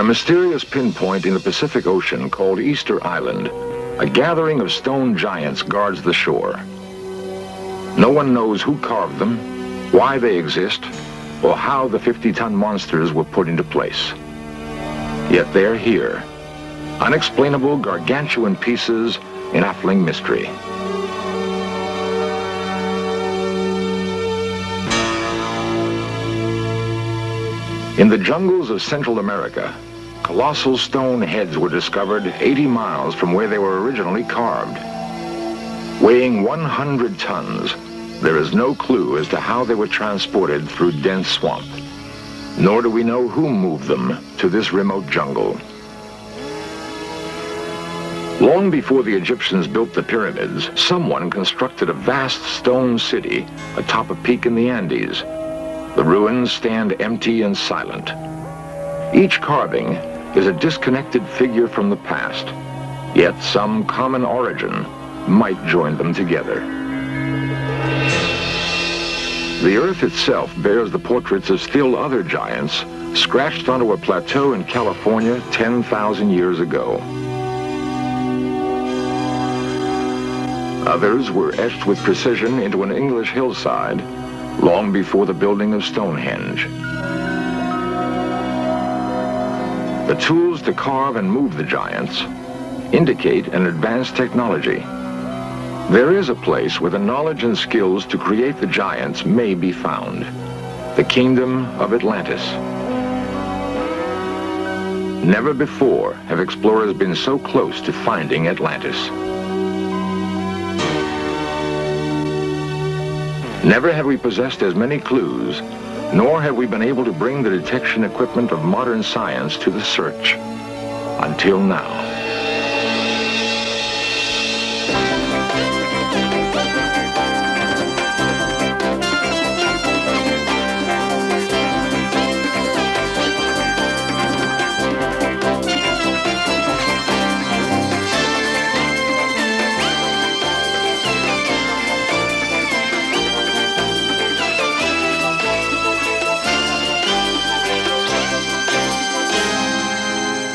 a mysterious pinpoint in the Pacific Ocean called Easter Island, a gathering of stone giants guards the shore. No one knows who carved them, why they exist, or how the 50-ton monsters were put into place. Yet they're here, unexplainable gargantuan pieces in baffling mystery. In the jungles of Central America, colossal stone heads were discovered 80 miles from where they were originally carved. Weighing 100 tons, there is no clue as to how they were transported through dense swamp, nor do we know who moved them to this remote jungle. Long before the Egyptians built the pyramids, someone constructed a vast stone city atop a peak in the Andes. The ruins stand empty and silent. Each carving is a disconnected figure from the past, yet some common origin might join them together. The earth itself bears the portraits of still other giants scratched onto a plateau in California 10,000 years ago. Others were etched with precision into an English hillside long before the building of Stonehenge. The tools to carve and move the giants indicate an advanced technology. There is a place where the knowledge and skills to create the giants may be found, the kingdom of Atlantis. Never before have explorers been so close to finding Atlantis. Never have we possessed as many clues, nor have we been able to bring the detection equipment of modern science to the search. Until now.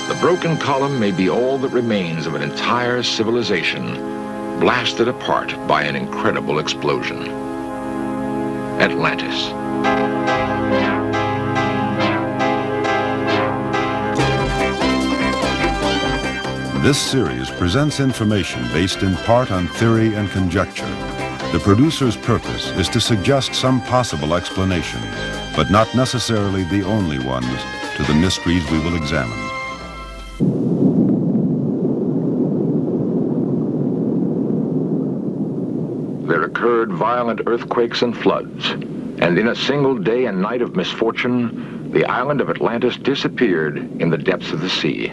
The broken column may be all that remains of an entire civilization blasted apart by an incredible explosion. Atlantis. This series presents information based in part on theory and conjecture. The producer's purpose is to suggest some possible explanations, but not necessarily the only ones, to the mysteries we will examine. There occurred violent earthquakes and floods, and in a single day and night of misfortune, the island of Atlantis disappeared in the depths of the sea.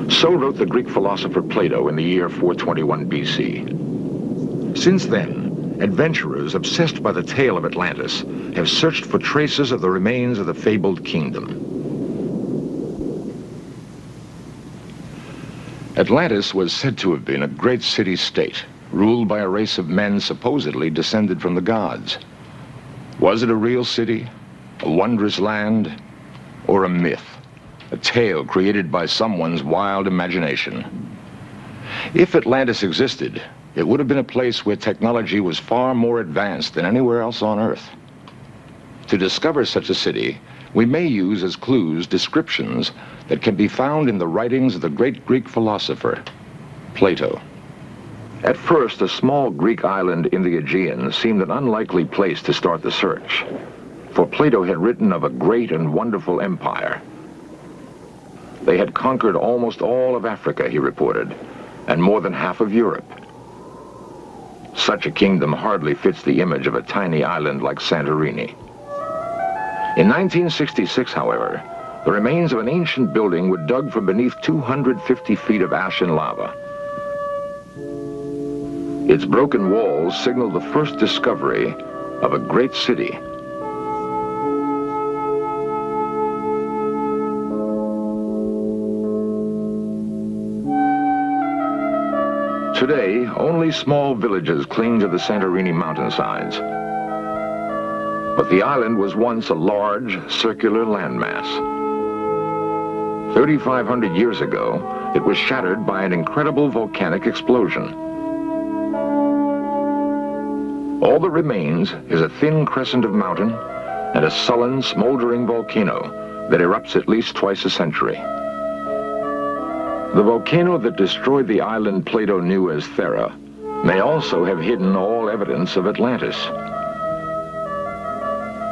So wrote the Greek philosopher Plato in the year 421 BC. Since then, adventurers obsessed by the tale of Atlantis have searched for traces of the remains of the fabled kingdom. Atlantis was said to have been a great city-state, ruled by a race of men supposedly descended from the gods. Was it a real city, a wondrous land, or a myth, a tale created by someone's wild imagination? If Atlantis existed, it would have been a place where technology was far more advanced than anywhere else on Earth. To discover such a city, we may use as clues descriptions that can be found in the writings of the great Greek philosopher, Plato. At first, a small Greek island in the Aegean seemed an unlikely place to start the search, for Plato had written of a great and wonderful empire. They had conquered almost all of Africa, he reported, and more than half of Europe. Such a kingdom hardly fits the image of a tiny island like Santorini. In 1966, however, the remains of an ancient building were dug from beneath 250 feet of ash and lava. Its broken walls signal the first discovery of a great city. Today, only small villages cling to the Santorini mountainsides. But the island was once a large, circular landmass. 3,500 years ago, it was shattered by an incredible volcanic explosion. All that remains is a thin crescent of mountain and a sullen, smoldering volcano that erupts at least twice a century. The volcano that destroyed the island Plato knew as Thera may also have hidden all evidence of Atlantis.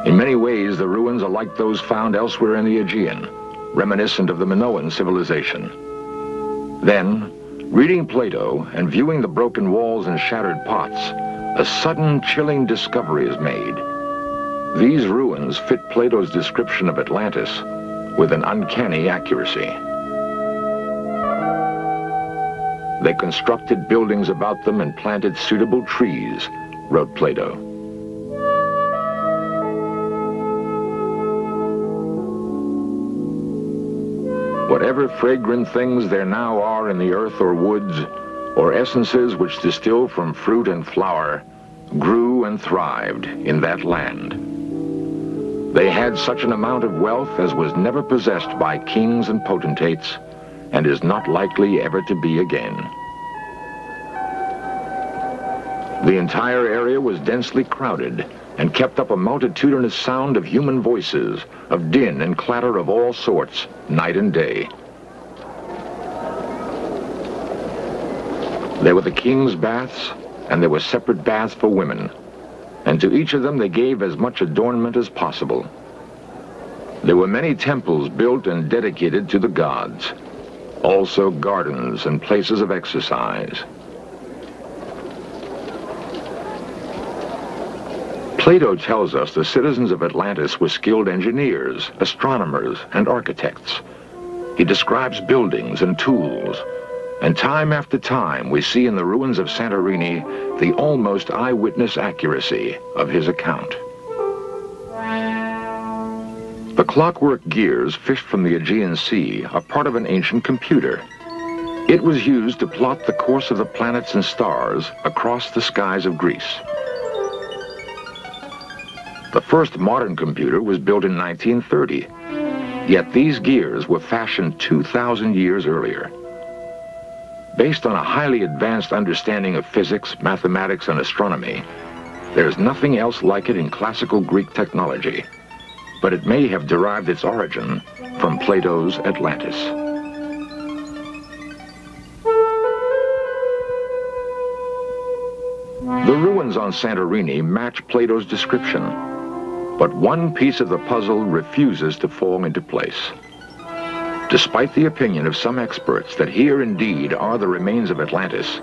In many ways, the ruins are like those found elsewhere in the Aegean, reminiscent of the Minoan civilization. Then, reading Plato and viewing the broken walls and shattered pots, a sudden, chilling discovery is made. These ruins fit Plato's description of Atlantis with an uncanny accuracy. They constructed buildings about them and planted suitable trees, wrote Plato. Whatever fragrant things there now are in the earth or woods, or essences which distill from fruit and flower, grew and thrived in that land. They had such an amount of wealth as was never possessed by kings and potentates, and is not likely ever to be again. The entire area was densely crowded and kept up a multitudinous sound of human voices, of din and clatter of all sorts, night and day. There were the king's baths, and there were separate baths for women, and to each of them they gave as much adornment as possible. There were many temples built and dedicated to the gods, also gardens and places of exercise. Plato tells us the citizens of Atlantis were skilled engineers, astronomers, and architects. He describes buildings and tools, and time after time we see in the ruins of Santorini the almost eyewitness accuracy of his account. The clockwork gears fished from the Aegean Sea are part of an ancient computer. It was used to plot the course of the planets and stars across the skies of Greece. The first modern computer was built in 1930, yet these gears were fashioned 2,000 years earlier. Based on a highly advanced understanding of physics, mathematics, and astronomy, there's nothing else like it in classical Greek technology, but it may have derived its origin from Plato's Atlantis. The ruins on Santorini match Plato's description, but one piece of the puzzle refuses to fall into place. Despite the opinion of some experts that here indeed are the remains of Atlantis,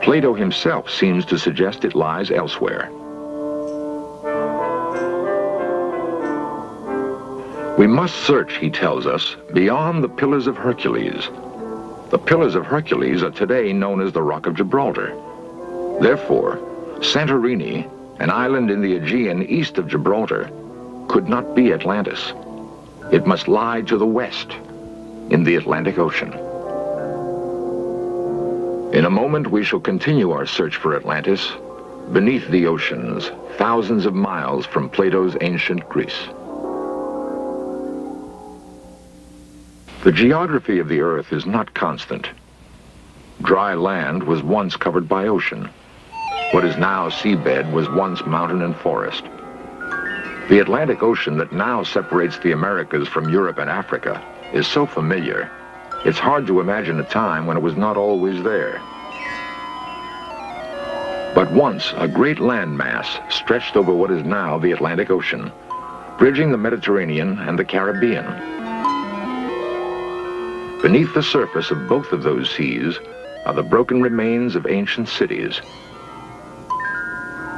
Plato himself seems to suggest it lies elsewhere. We must search, he tells us, beyond the Pillars of Hercules. The Pillars of Hercules are today known as the Rock of Gibraltar. Therefore, Santorini, an island in the Aegean east of Gibraltar, could not be Atlantis. It must lie to the west, in the Atlantic Ocean. In a moment, we shall continue our search for Atlantis beneath the oceans, thousands of miles from Plato's ancient Greece. The geography of the Earth is not constant. Dry land was once covered by ocean. What is now seabed was once mountain and forest. The Atlantic Ocean that now separates the Americas from Europe and Africa is so familiar, it's hard to imagine a time when it was not always there. But once, a great landmass stretched over what is now the Atlantic Ocean, bridging the Mediterranean and the Caribbean. Beneath the surface of both of those seas are the broken remains of ancient cities.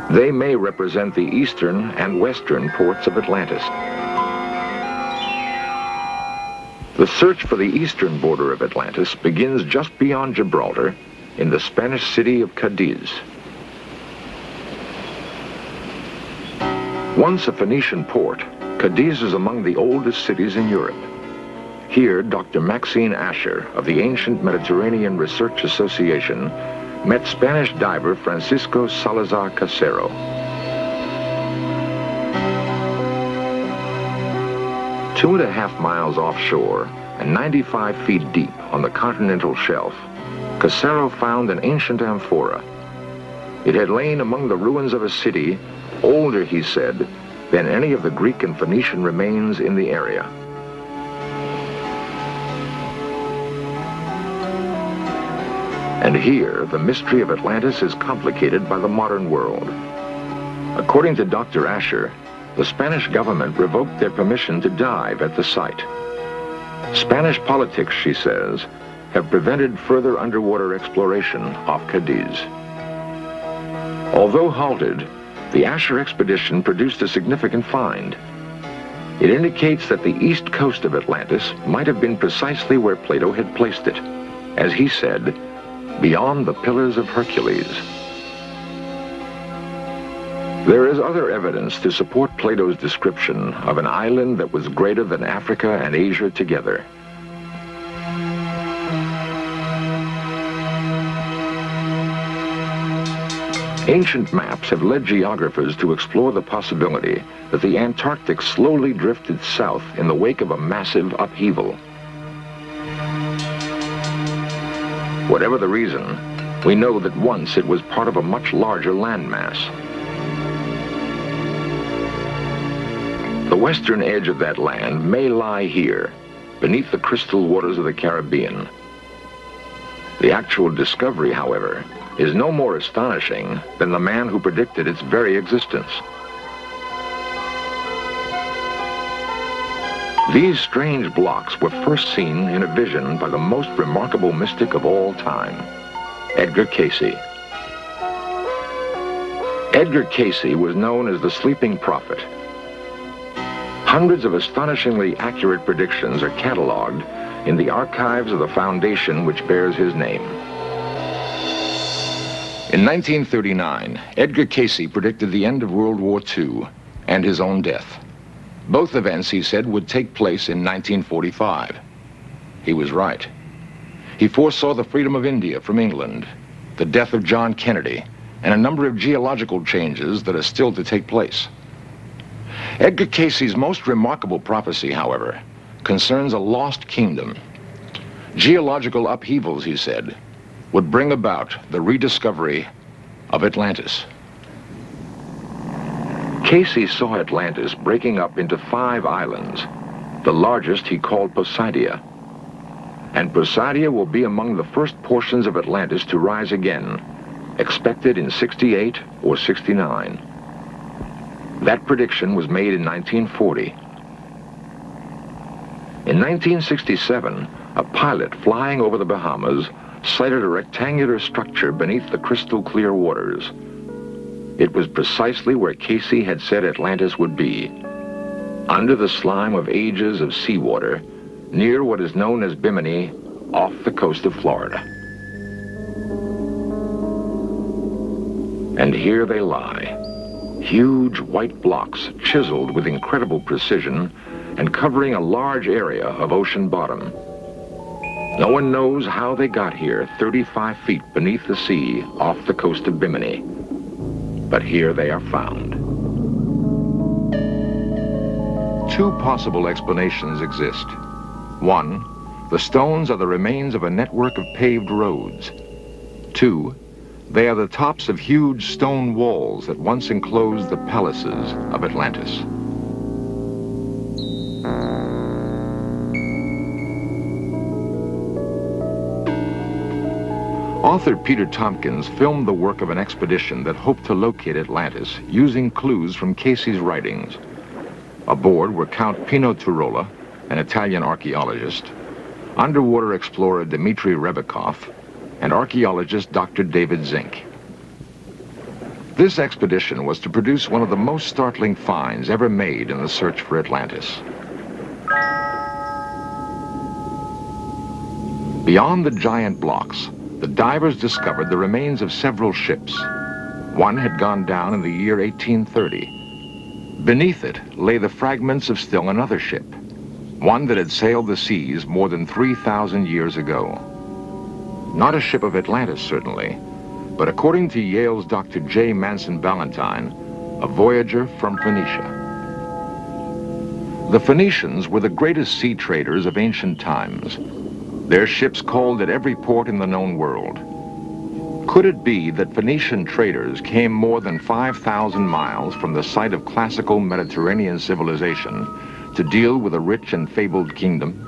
They may represent the eastern and western ports of Atlantis. The search for the eastern border of Atlantis begins just beyond Gibraltar in the Spanish city of Cadiz. Once a Phoenician port, Cadiz is among the oldest cities in Europe. Here, Dr. Maxine Asher of the Ancient Mediterranean Research Association met Spanish diver Francisco Salazar Casero. Two and a half miles offshore, and and 95 feet deep on the continental shelf, Casero found an ancient amphora. It had lain among the ruins of a city, older, he said, than any of the Greek and Phoenician remains in the area. And here, the mystery of Atlantis is complicated by the modern world. According to Dr. Asher, the Spanish government revoked their permission to dive at the site. Spanish politics, she says, have prevented further underwater exploration off Cadiz. Although halted, the Asher expedition produced a significant find. It indicates that the east coast of Atlantis might have been precisely where Plato had placed it, as he said, beyond the Pillars of Hercules. There is other evidence to support Plato's description of an island that was greater than Africa and Asia together. Ancient maps have led geographers to explore the possibility that the Antarctic slowly drifted south in the wake of a massive upheaval. Whatever the reason, we know that once it was part of a much larger landmass. The western edge of that land may lie here, beneath the crystal waters of the Caribbean. The actual discovery, however, is no more astonishing than the man who predicted its very existence. These strange blocks were first seen in a vision by the most remarkable mystic of all time, Edgar Cayce. Edgar Cayce was known as the Sleeping Prophet. Hundreds of astonishingly accurate predictions are cataloged in the archives of the foundation which bears his name. In 1939, Edgar Cayce predicted the end of World War II and his own death. Both events, he said, would take place in 1945. He was right. He foresaw the freedom of India from England, the death of John Kennedy, and a number of geological changes that are still to take place. Edgar Cayce's most remarkable prophecy, however, concerns a lost kingdom. Geological upheavals, he said, would bring about the rediscovery of Atlantis. Cayce saw Atlantis breaking up into 5 islands. The largest he called Poseidia. And Poseidia will be among the first portions of Atlantis to rise again, expected in 68 or 69. That prediction was made in 1940. In 1967, a pilot flying over the Bahamas sighted a rectangular structure beneath the crystal clear waters. It was precisely where Cayce had said Atlantis would be, under the slime of ages of seawater, near what is known as Bimini, off the coast of Florida. And here they lie, huge white blocks chiseled with incredible precision and covering a large area of ocean bottom. No one knows how they got here 35 feet beneath the sea off the coast of Bimini. But here they are found. 2 possible explanations exist. 1, the stones are the remains of a network of paved roads. 2, they are the tops of huge stone walls that once enclosed the palaces of Atlantis. Author Peter Tompkins filmed the work of an expedition that hoped to locate Atlantis using clues from Cayce's writings. Aboard were Count Pino Turola, an Italian archaeologist, underwater explorer Dmitry Rebikov, and archaeologist Dr. David Zink. This expedition was to produce one of the most startling finds ever made in the search for Atlantis. Beyond the giant blocks, the divers discovered the remains of several ships. One had gone down in the year 1830. Beneath it lay the fragments of still another ship, one that had sailed the seas more than 3,000 years ago. Not a ship of Atlantis, certainly, but according to Yale's Dr. J. Manson Ballantyne, a voyager from Phoenicia. The Phoenicians were the greatest sea traders of ancient times. Their ships called at every port in the known world. Could it be that Phoenician traders came more than 5,000 miles from the site of classical Mediterranean civilization to deal with a rich and fabled kingdom?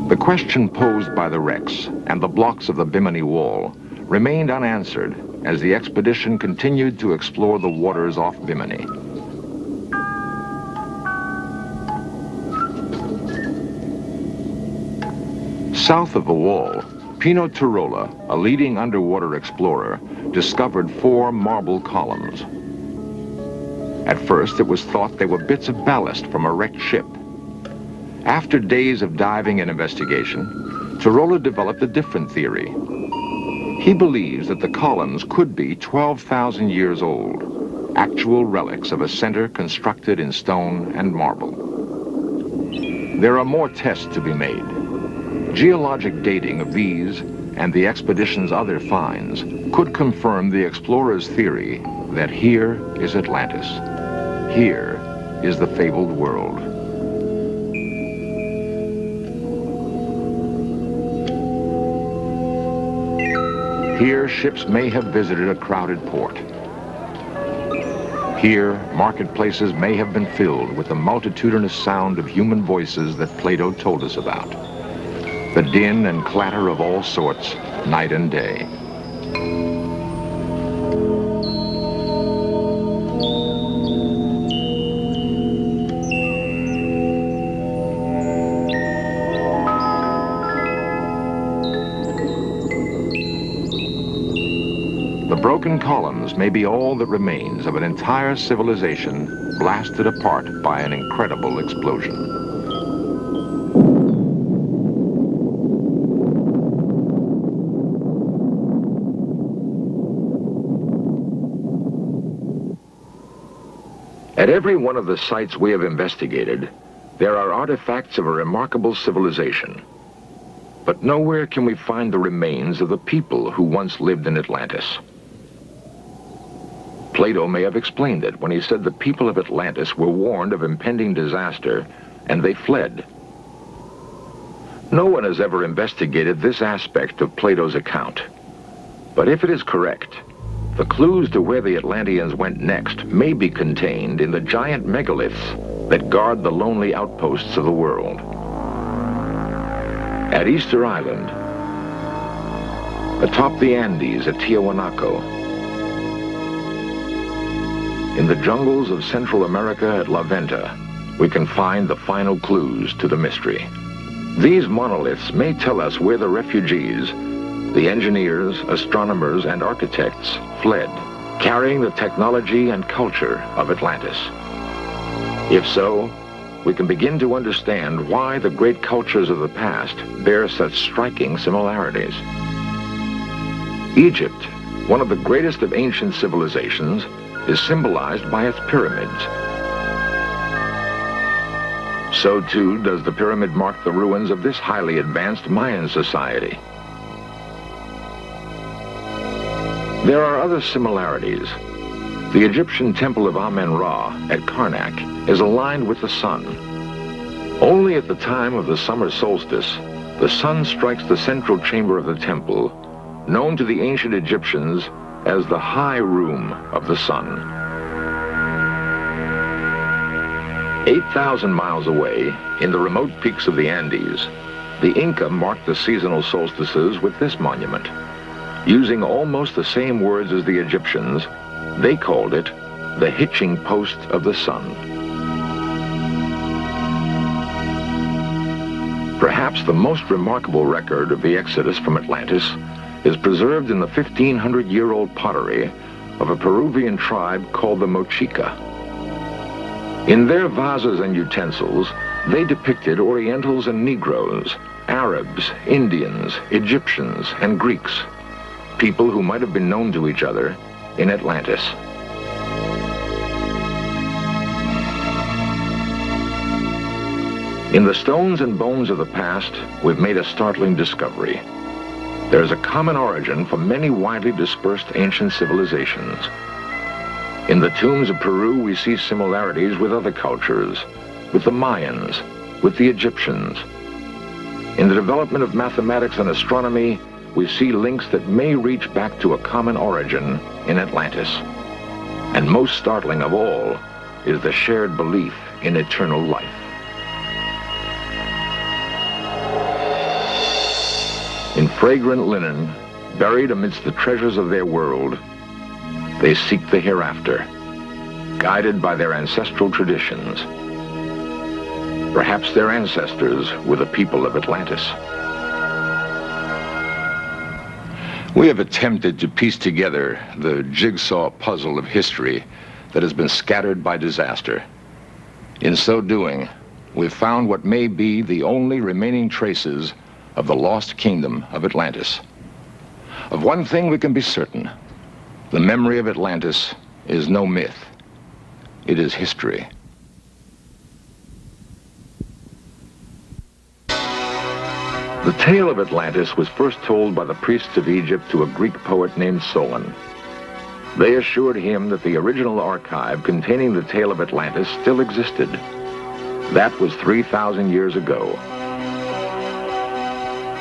The question posed by the wrecks and the blocks of the Bimini Wall remained unanswered as the expedition continued to explore the waters off Bimini. South of the wall, Pino Turola, a leading underwater explorer, discovered 4 marble columns. At first, it was thought they were bits of ballast from a wrecked ship. After days of diving and investigation, Turola developed a different theory. He believes that the columns could be 12,000 years old, actual relics of a center constructed in stone and marble. There are more tests to be made. Geologic dating of these and the expedition's other finds could confirm the explorers' theory that here is Atlantis. Here is the fabled world. Here, ships may have visited a crowded port. Here, marketplaces may have been filled with the multitudinous sound of human voices that Plato told us about. The din and clatter of all sorts, night and day. The broken columns may be all that remains of an entire civilization blasted apart by an incredible explosion. At every one of the sites we have investigated, there are artifacts of a remarkable civilization. But nowhere can we find the remains of the people who once lived in Atlantis. Plato may have explained it when he said the people of Atlantis were warned of impending disaster, and they fled. No one has ever investigated this aspect of Plato's account. But if it is correct, the clues to where the Atlanteans went next may be contained in the giant megaliths that guard the lonely outposts of the world. At Easter Island, atop the Andes at Tiahuanaco, in the jungles of Central America at La Venta, we can find the final clues to the mystery. These monoliths may tell us where the refugees, the engineers, astronomers, and architects fled, carrying the technology and culture of Atlantis. If so, we can begin to understand why the great cultures of the past bear such striking similarities. Egypt, one of the greatest of ancient civilizations, is symbolized by its pyramids. So too does the pyramid mark the ruins of this highly advanced Mayan society. There are other similarities. The Egyptian temple of Amen-Ra at Karnak is aligned with the sun. Only at the time of the summer solstice, the sun strikes the central chamber of the temple, known to the ancient Egyptians as the high room of the sun. 8,000 miles away, in the remote peaks of the Andes, the Inca marked the seasonal solstices with this monument. Using almost the same words as the Egyptians, they called it the hitching post of the sun. Perhaps the most remarkable record of the exodus from Atlantis is preserved in the 1,500-year-old pottery of a Peruvian tribe called the Mochica. In their vases and utensils, they depicted Orientals and Negroes, Arabs, Indians, Egyptians, and Greeks, people who might have been known to each other in Atlantis. In the stones and bones of the past, we've made a startling discovery. There's a common origin for many widely dispersed ancient civilizations. In the tombs of Peru, we see similarities with other cultures, with the Mayans, with the Egyptians. In the development of mathematics and astronomy, we see links that may reach back to a common origin in Atlantis. And most startling of all is the shared belief in eternal life. In fragrant linen, buried amidst the treasures of their world, they seek the hereafter, guided by their ancestral traditions. Perhaps their ancestors were the people of Atlantis. We have attempted to piece together the jigsaw puzzle of history that has been scattered by disaster. In so doing, we've found what may be the only remaining traces of the lost kingdom of Atlantis. Of one thing we can be certain: the memory of Atlantis is no myth. It is history. The tale of Atlantis was first told by the priests of Egypt to a Greek poet named Solon. They assured him that the original archive containing the tale of Atlantis still existed. That was 3,000 years ago.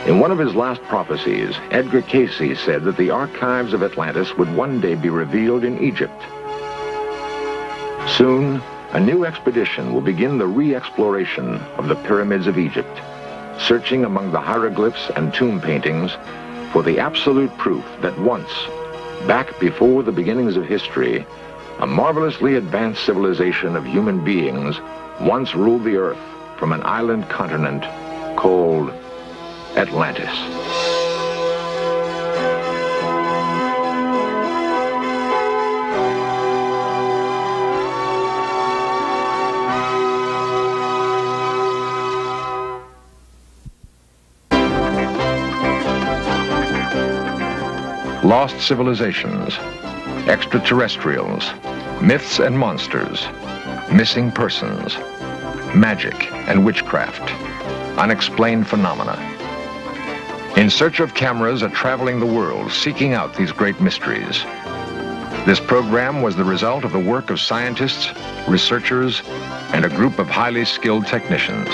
In one of his last prophecies, Edgar Cayce said that the archives of Atlantis would one day be revealed in Egypt. Soon, a new expedition will begin the re-exploration of the pyramids of Egypt, searching among the hieroglyphs and tomb paintings for the absolute proof that once, back before the beginnings of history, a marvelously advanced civilization of human beings once ruled the earth from an island continent called Atlantis. Lost civilizations, extraterrestrials, myths and monsters, missing persons, magic and witchcraft, unexplained phenomena. In search of cameras are traveling the world, seeking out these great mysteries. This program was the result of the work of scientists, researchers, and a group of highly skilled technicians.